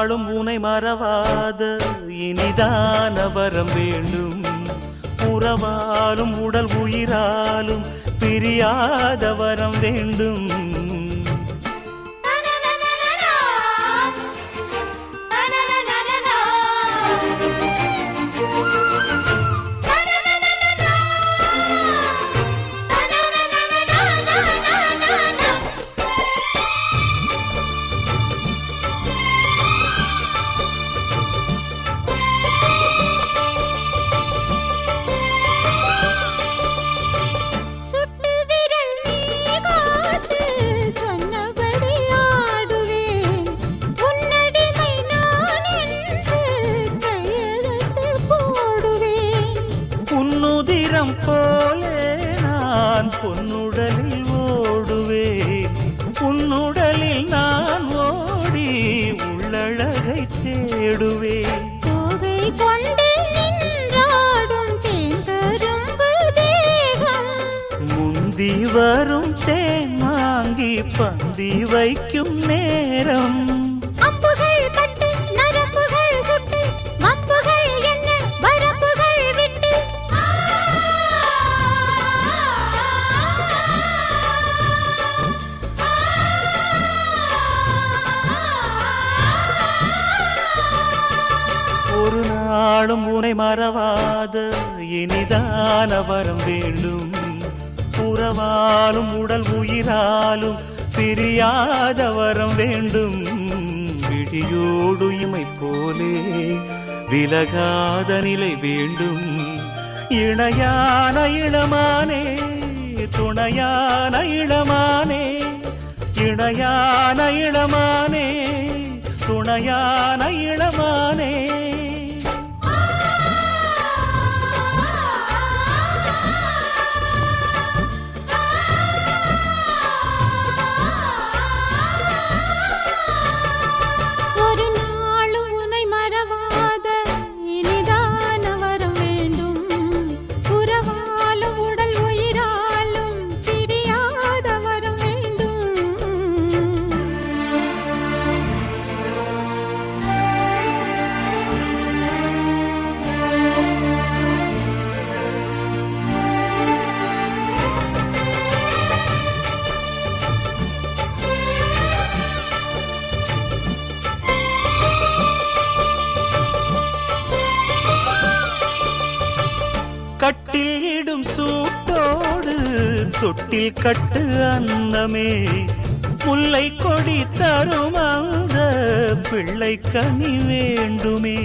நாளும் உனை மறவாத இனிதான வரம் வேண்டும். உறவாலும் உடல் உயிராலும் பிரியாத வரம் வேண்டும். போலே நான் பொன்னுடலில் ஓடுவேன். உன்னுடலில் நான் ஓடி உள்ளழகை தேடுவேன். கோகை கொண்டு நின்றாடும் தேங்கரும்பு தேகம், முந்தி வரும் தேன் வாங்கி பந்தி வைக்கும் நேரம். அம்புகள் பட்டு நரம்புகள் சுட்டு மம்புகள் என்ன வரம்புகள் விட்டு ஒரு நாளும் உனை மறவாத இனிதான வரம் வேண்டும். உறவாலும் உடல் உயிராலும் பிரியாத வரம் வேண்டும். விடியோடு இமை போலே விலகாத நிலை வேண்டும். இணையான இளமானே துணையான இளமானே, இணையான இளமானே துணையான இளமானே. ஒரு நாளும் உனை மறவாத இனிதான வரம் வேண்டும். உறவாலும் உடல் உயிராலும் பிரியாத வரம் வேண்டும். கட்டில் இடும் சூட்டோடு தொட்டில் கட்டு அன்னமே, முல்லை கொடி தரும் அந்த பிள்ளை கனி வேண்டுமே.